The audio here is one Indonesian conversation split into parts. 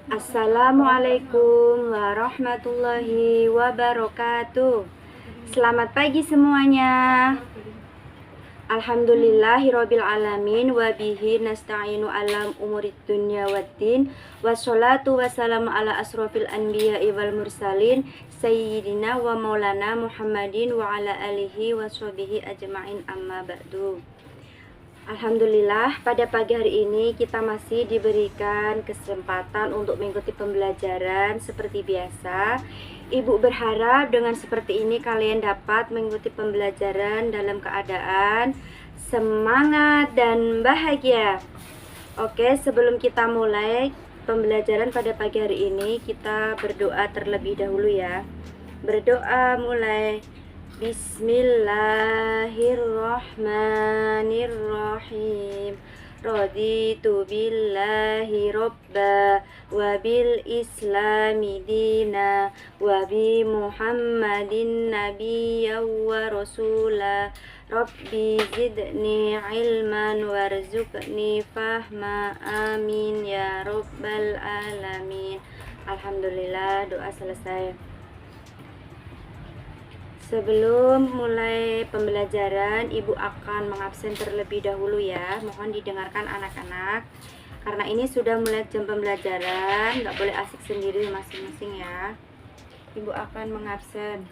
Assalamualaikum warahmatullahi wabarakatuh. Selamat pagi semuanya. Alhamdulillahirabbil alamin wa bihi nasta'inu alam umurid dunya waddin. Wassalatu wassalamu ala asrofil anbiya'i wal mursalin sayyidina wa maulana Muhammadin wa ala alihi wa sahbihi ajma'in, amma ba'du. Alhamdulillah, pada pagi hari ini kita masih diberikan kesempatan untuk mengikuti pembelajaran seperti biasa. Ibu berharap dengan seperti ini kalian dapat mengikuti pembelajaran dalam keadaan semangat dan bahagia. Oke, sebelum kita mulai pembelajaran pada pagi hari ini, kita berdoa terlebih dahulu ya. Berdoa mulai. Bismillahirrahmanirrahim. Raditu billahi robba wa bil islami dina wa bi muhammadin nabiyya wa rasula. Rabbi zidni ilman warzuqni fahma, amin ya rabbal alamin. Alhamdulillah, doa selesai. Sebelum mulai pembelajaran, Ibu akan mengabsen terlebih dahulu ya. Mohon didengarkan anak-anak. Karena ini sudah mulai jam pembelajaran, nggak boleh asik sendiri masing-masing ya. Ibu akan mengabsen.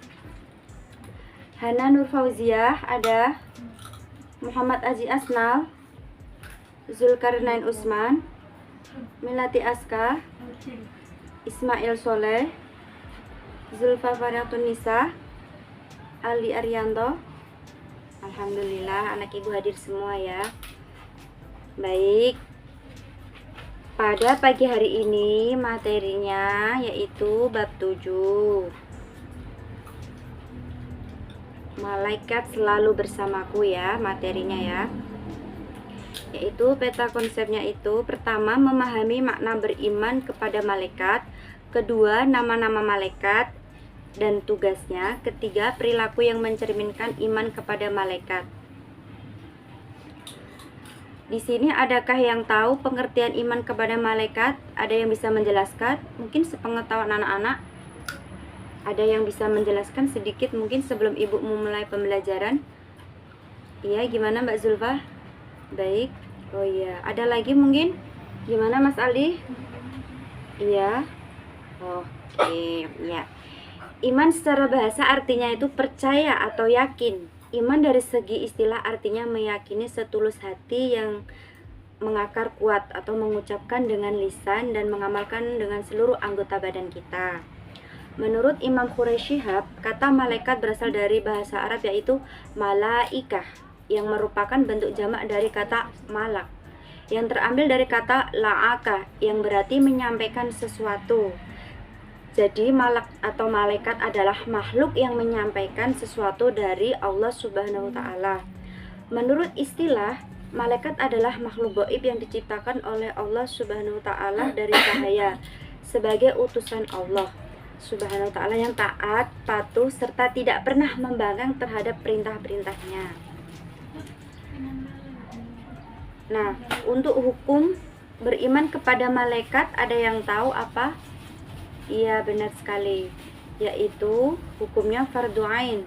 Hana Nur Fauziah ada, Muhammad Aji Asnal, Zulkarnain Usman, Milati Aska, Ismail Soleh, Zulfa Fariatun Nisa, Ali Arianto. Alhamdulillah, anak ibu hadir semua ya. Baik, pada pagi hari ini materinya yaitu bab 7. Malaikat selalu bersamaku ya, materinya ya. Yaitu peta konsepnya itu, pertama memahami makna beriman kepada malaikat, kedua nama-nama malaikat dan tugasnya, ketiga perilaku yang mencerminkan iman kepada malaikat. Di sini adakah yang tahu pengertian iman kepada malaikat? Ada yang bisa menjelaskan? Mungkin sepengetahuan anak-anak. Ada yang bisa menjelaskan sedikit mungkin sebelum ibu memulai pembelajaran? Iya, gimana Mbak Zulfa? Baik. Oh iya, ada lagi mungkin? Gimana Mas Aldi? Iya. Oke, ya. Iman secara bahasa artinya itu percaya atau yakin. Iman dari segi istilah artinya meyakini setulus hati yang mengakar kuat atau mengucapkan dengan lisan dan mengamalkan dengan seluruh anggota badan kita. Menurut Imam Quraisy Shihab, kata malaikat berasal dari bahasa Arab yaitu malaikah, yang merupakan bentuk jamak dari kata malak, yang terambil dari kata la'aka, yang berarti menyampaikan sesuatu. Jadi malak atau malaikat adalah makhluk yang menyampaikan sesuatu dari Allah Subhanahu wa Ta'ala. Menurut istilah, malaikat adalah makhluk gaib yang diciptakan oleh Allah Subhanahu wa Ta'ala dari cahaya sebagai utusan Allah Subhanahu wa Ta'ala yang taat, patuh, serta tidak pernah membangkang terhadap perintah-perintahnya. Nah, untuk hukum beriman kepada malaikat, ada yang tahu apa? Iya, benar sekali, yaitu hukumnya fardu ain.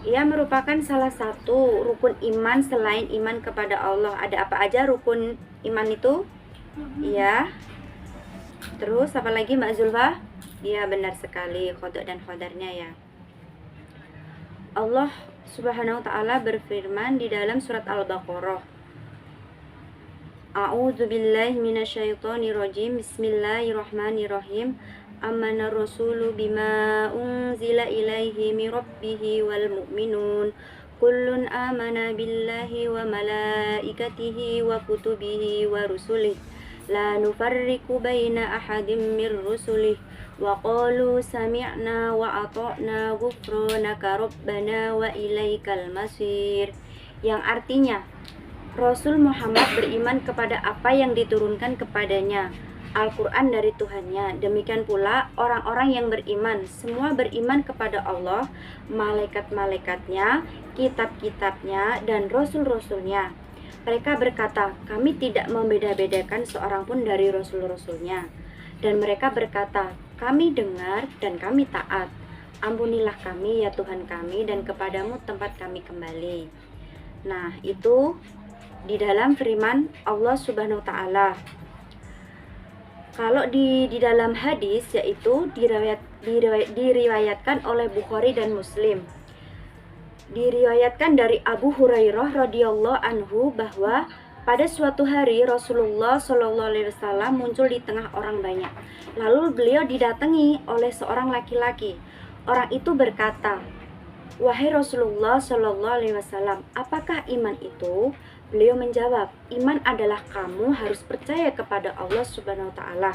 Ia merupakan salah satu rukun iman selain iman kepada Allah. Ada apa aja rukun iman itu? Iya. Terus apa lagi Mbak Zulfa? Iya, benar sekali, qada dan qadarnya ya. Allah Subhanahu wa Ta'ala berfirman di dalam surat Al-Baqarah. A'udzu billahi minasyaitonir rajim. Bismillahirrahmanirrahim. Amanar rasulu bima unzila ilaihi mir rabbih wal mu'minun kullun amana billahi wa malaikatihi wa kutubihi wa rusulihi la nufarriqu baina ahadin mir rusulihi wa qalu sami'na wa ata'na ghufranaka rabbana wa ilaikal masir, yang artinya Rasul Muhammad beriman kepada apa yang diturunkan kepadanya, Al-Quran dari Tuhannya. Demikian pula orang-orang yang beriman, semua beriman kepada Allah, malaikat-malaikatnya, kitab-kitabnya, dan rasul-rasulnya. Mereka berkata, kami tidak membeda-bedakan seorang pun dari Rasul-Rasulnya. Dan mereka berkata, kami dengar dan kami taat. Ampunilah kami ya Tuhan kami, dan kepadamu tempat kami kembali. Nah, itu di dalam firman Allah Subhanahu wa taala. Kalau di dalam hadis, yaitu diriwayatkan oleh Bukhari dan Muslim. Diriwayatkan dari Abu Hurairah radhiyallahu anhu bahwa pada suatu hari Rasulullah Shallallahu alaihi wasallam muncul di tengah orang banyak. Lalu beliau didatangi oleh seorang laki-laki. Orang itu berkata, "Wahai Rasulullah Shallallahu alaihi wasallam, apakah iman itu?" Beliau menjawab, iman adalah kamu harus percaya kepada Allah Subhanahu wa taala,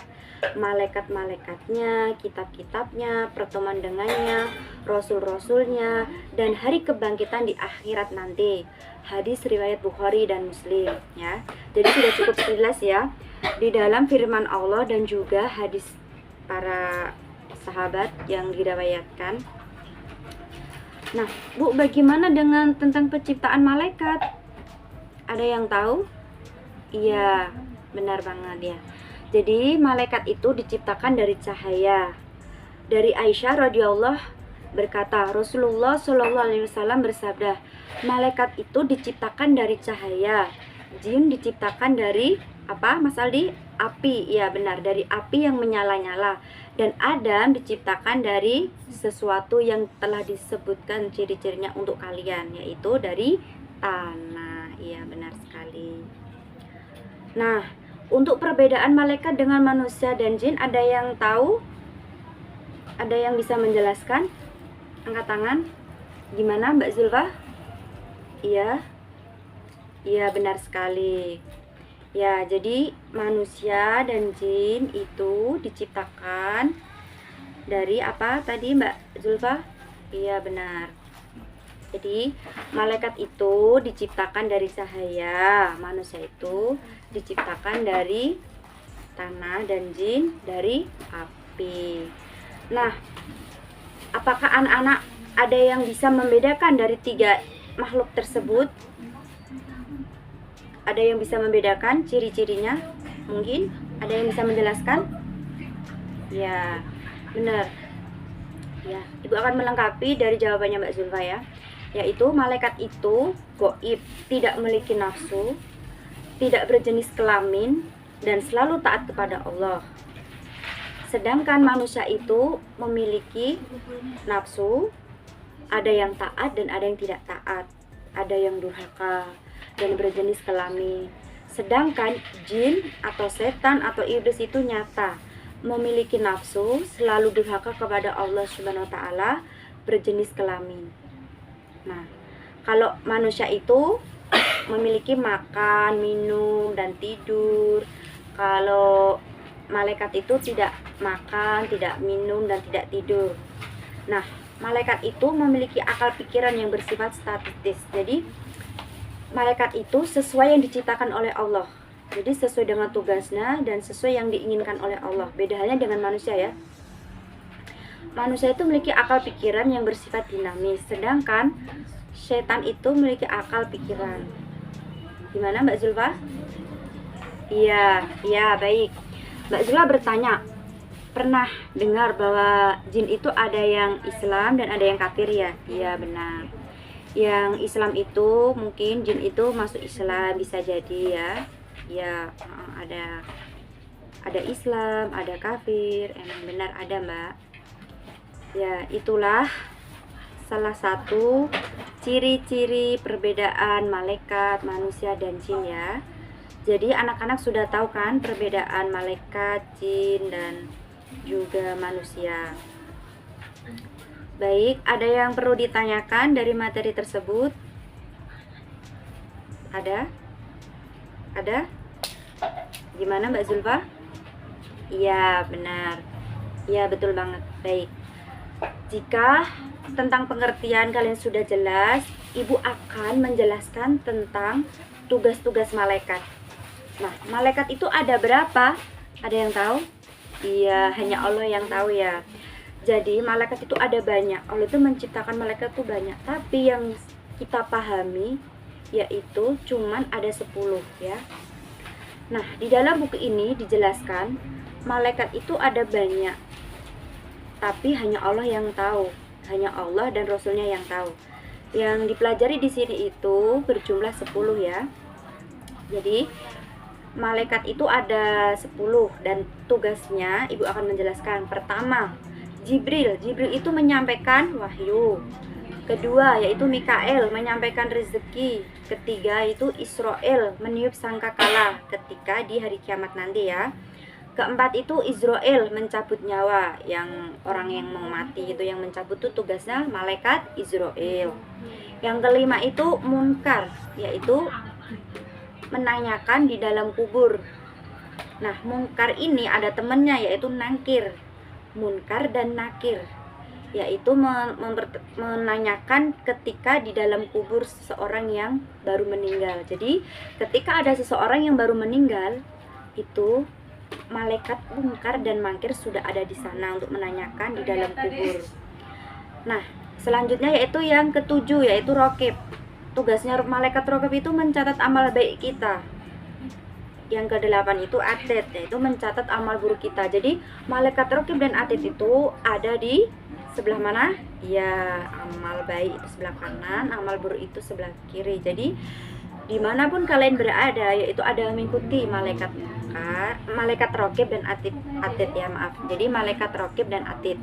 malaikat-malaikatnya, kitab-kitabnya, pertemuan dengannya, rasul-rasulnya, dan hari kebangkitan di akhirat nanti. Hadis riwayat Bukhari dan Muslim, ya. Jadi sudah cukup jelas ya di dalam firman Allah dan juga hadis para sahabat yang diriwayatkan. Nah, Bu, bagaimana dengan tentang penciptaan malaikat? Ada yang tahu? Iya, benar banget ya. Jadi malaikat itu diciptakan dari cahaya. Dari Aisyah radhiyallahu berkata, Rasulullah Shallallahu alaihi wasallam bersabda, malaikat itu diciptakan dari cahaya. Jin diciptakan dari apa, Mas Aldi? Api. Ya benar, dari api yang menyala-nyala. Dan Adam diciptakan dari sesuatu yang telah disebutkan ciri-cirinya untuk kalian, yaitu dari tanah. Iya, benar sekali. Nah, untuk perbedaan malaikat dengan manusia dan jin, ada yang tahu? Ada yang bisa menjelaskan? Angkat tangan. Gimana, Mbak Zulfa? Iya. Iya, benar sekali. Ya, jadi manusia dan jin itu diciptakan dari apa tadi, Mbak Zulfa? Iya, benar. Jadi malaikat itu diciptakan dari cahaya, manusia itu diciptakan dari tanah, dan jin dari api. Nah, apakah anak-anak ada yang bisa membedakan dari tiga makhluk tersebut? Ada yang bisa membedakan ciri-cirinya? Mungkin ada yang bisa menjelaskan? Ya, benar. Ya, Ibu akan melengkapi dari jawabannya Mbak Zulfa ya. Yaitu malaikat itu gaib, tidak memiliki nafsu, tidak berjenis kelamin, dan selalu taat kepada Allah. Sedangkan manusia itu memiliki nafsu, ada yang taat dan ada yang tidak taat, ada yang durhaka dan berjenis kelamin. Sedangkan jin atau setan atau iblis itu nyata, memiliki nafsu, selalu durhaka kepada Allah Subhanahu wa taala, berjenis kelamin. Nah, kalau manusia itu memiliki makan, minum, dan tidur. Kalau malaikat itu tidak makan, tidak minum, dan tidak tidur. Nah, malaikat itu memiliki akal pikiran yang bersifat statis. Jadi, malaikat itu sesuai yang diciptakan oleh Allah. Jadi, sesuai dengan tugasnya dan sesuai yang diinginkan oleh Allah. Beda halnya dengan manusia ya. Manusia itu memiliki akal pikiran yang bersifat dinamis, sedangkan setan itu memiliki akal pikiran. Gimana Mbak Zulfa? Iya, baik. Mbak Zulfa bertanya, pernah dengar bahwa jin itu ada yang Islam dan ada yang kafir ya? Iya, benar. Yang Islam itu mungkin jin itu masuk Islam, bisa jadi ya. Ya, ada Islam, ada kafir, emang benar ada Mbak. Ya, itulah salah satu ciri-ciri perbedaan malaikat, manusia, dan jin ya. Jadi anak-anak sudah tahu kan perbedaan malaikat, jin, dan juga manusia. Baik, ada yang perlu ditanyakan dari materi tersebut? Ada? Gimana Mbak Zulfa? Iya, benar. Iya, betul banget. Baik. Jika tentang pengertian kalian sudah jelas, Ibu akan menjelaskan tentang tugas-tugas malaikat. Nah, malaikat itu ada berapa? Ada yang tahu? Iya, hanya Allah yang tahu ya. Jadi, malaikat itu ada banyak. Allah itu menciptakan malaikat itu banyak. Tapi yang kita pahami, yaitu cuman ada 10 ya. Nah, di dalam buku ini dijelaskan malaikat itu ada banyak, tapi hanya Allah yang tahu, hanya Allah dan Rasulnya yang tahu. Yang dipelajari di sini itu berjumlah 10 ya. Jadi malaikat itu ada 10 dan tugasnya Ibu akan menjelaskan. Pertama, Jibril itu menyampaikan wahyu. Kedua yaitu Mikael menyampaikan rezeki. Ketiga itu Israel meniup sangkakala ketika di hari kiamat nanti ya. Keempat itu Israel mencabut nyawa, yang orang yang mau mati itu yang mencabut itu tugasnya malaikat Israel. Yang kelima itu Munkar, yaitu menanyakan di dalam kubur. Nah, Munkar ini ada temannya yaitu Nakir. Munkar dan Nakir, yaitu menanyakan ketika di dalam kubur seseorang yang baru meninggal. Jadi ketika ada seseorang yang baru meninggal, itu malaikat Munkar dan Nakir sudah ada di sana untuk menanyakan di dalam kubur. Nah, selanjutnya yaitu yang ketujuh yaitu Raqib. Tugasnya malaikat Raqib itu mencatat amal baik kita. Yang kedelapan itu Atid, yaitu mencatat amal buruk kita. Jadi malaikat Raqib dan Atid itu ada di sebelah mana? Ya, amal baik itu sebelah kanan, amal buruk itu sebelah kiri. Jadi dimanapun kalian berada, yaitu ada mengikuti malaikat Raqib dan Atid ya, maaf. Jadi malaikat Raqib dan Atid.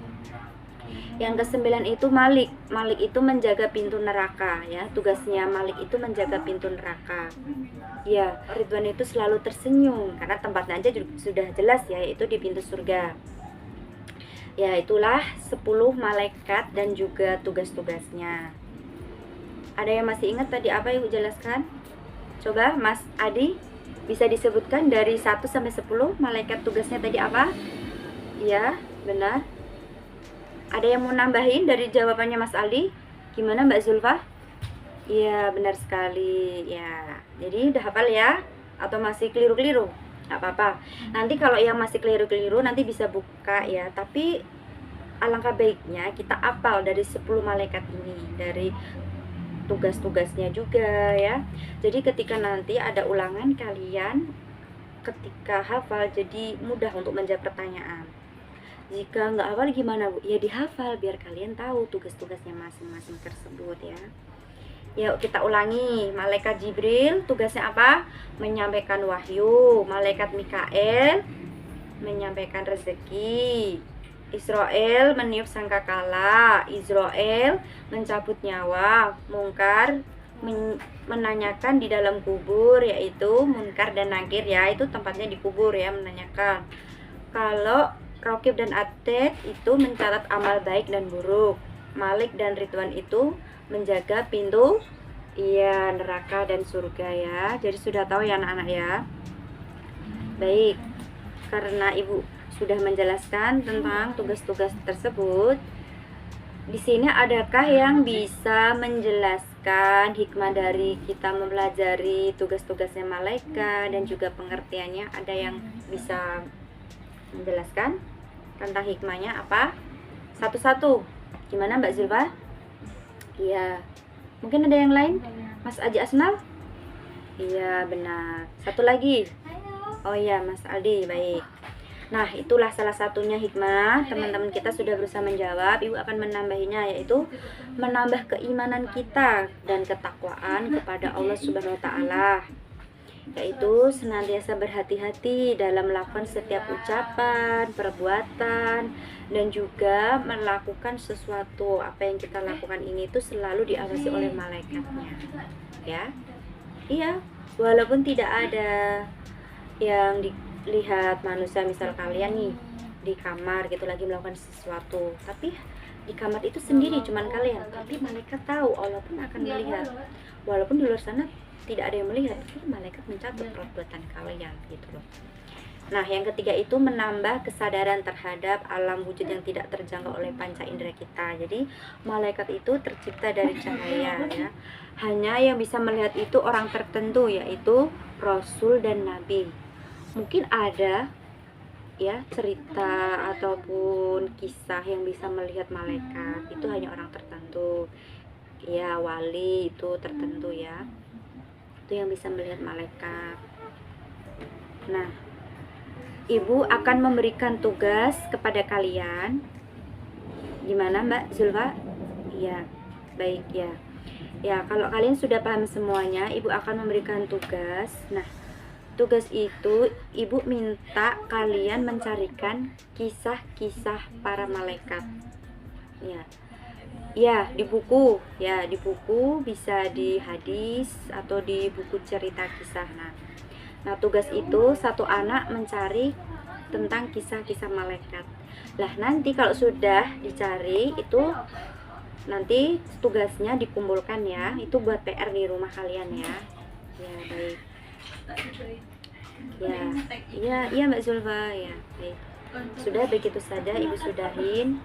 Yang kesembilan itu Malik itu menjaga pintu neraka ya. Tugasnya Malik itu menjaga pintu neraka. Ya, Ridwan itu selalu tersenyum karena tempatnya aja sudah jelas ya, yaitu di pintu surga. Ya, itulah 10 malaikat dan juga tugas-tugasnya. Ada yang masih ingat tadi apa Ibu jelaskan? Coba Mas Adi bisa disebutkan dari 1 sampai 10 malaikat tugasnya tadi apa? Ya, benar. Ada yang mau nambahin dari jawabannya Mas Aldi? Gimana Mbak Zulfa? Iya, benar sekali ya. Jadi udah hafal ya? Atau masih keliru-keliru? Gak apa-apa. Nanti kalau yang masih keliru-keliru nanti bisa buka ya. Tapi alangkah baiknya kita hafal dari 10 malaikat ini, dari tugas-tugasnya juga ya. Jadi ketika nanti ada ulangan, kalian ketika hafal jadi mudah untuk menjawab pertanyaan. Jika nggak hafal gimana Bu? Ya dihafal biar kalian tahu tugas-tugasnya masing-masing tersebut ya. Yuk kita ulangi. Malaikat Jibril tugasnya apa? Menyampaikan wahyu. Malaikat Mikael menyampaikan rezeki. Israel meniup sangkakala. Israel mencabut nyawa. Munkar menanyakan di dalam kubur, yaitu Munkar dan Nakir ya. Itu tempatnya di kubur ya, menanyakan. Kalau Raqib dan Atid itu mencatat amal baik dan buruk. Malik dan Ridwan itu menjaga pintu neraka dan surga ya. Jadi sudah tahu ya anak-anak ya. Baik, karena Ibu sudah menjelaskan tentang tugas-tugas tersebut, di sini adakah yang bisa menjelaskan hikmah dari kita mempelajari tugas-tugasnya malaikat dan juga pengertiannya? Ada yang bisa menjelaskan tentang hikmahnya apa? Satu-satu. Gimana Mbak Zulfa? Iya. Mungkin ada yang lain? Mas Aji Asnal? Iya, benar. Satu lagi. Oh iya, Mas Aldi, baik. Nah, itulah salah satunya hikmah. Teman-teman kita sudah berusaha menjawab. Ibu akan menambahinya, yaitu menambah keimanan kita dan ketakwaan kepada Allah Subhanahu wa Ta'ala, yaitu senantiasa berhati-hati dalam melakukan setiap ucapan, perbuatan, dan juga melakukan sesuatu. Apa yang kita lakukan ini itu selalu diawasi oleh malaikatnya ya. Iya, walaupun tidak ada yang dilihat manusia, misal kalian nih di kamar gitu lagi melakukan sesuatu, tapi di kamar itu sendiri cuman kalian, tapi malaikat tahu, Allah pun akan melihat. Walaupun di luar sana tidak ada yang melihat, tapi malaikat mencatat perbuatan kalian gitu loh. Nah, yang ketiga itu menambah kesadaran terhadap alam wujud yang tidak terjangkau oleh panca indera kita. Jadi malaikat itu tercipta dari cahaya ya. Hanya yang bisa melihat itu orang tertentu, yaitu Rasul dan Nabi. Mungkin ada ya cerita ataupun kisah yang bisa melihat malaikat, itu hanya orang tertentu ya, wali itu tertentu ya. itu yang bisa melihat malaikat. Nah, Ibu akan memberikan tugas kepada kalian. Gimana Mbak Zulfa? Iya, baik ya. Ya, kalau kalian sudah paham semuanya, Ibu akan memberikan tugas. Nah, tugas itu Ibu minta kalian mencarikan kisah-kisah para malaikat. Ya. Ya, di buku. Ya, di buku bisa di hadis atau di buku cerita kisah. Nah, tugas itu satu anak mencari tentang kisah-kisah malaikat. Lah, nanti kalau sudah dicari itu nanti tugasnya dikumpulkan ya. Itu buat PR di rumah kalian ya. Ya, baik. Ya, Mbak Zulfa ya. Baik. Sudah begitu saja Ibu sudahin.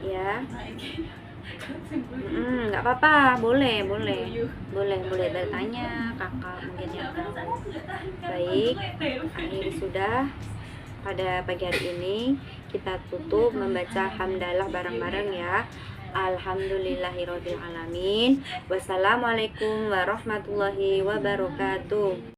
Ya. Nggak apa-apa, boleh bertanya kakak mungkin ya. Baik, akhirnya sudah pada pagi hari ini kita tutup membaca hamdalah bareng-bareng ya. Alhamdulillahirobbilalamin. Wassalamualaikum warahmatullahi wabarakatuh.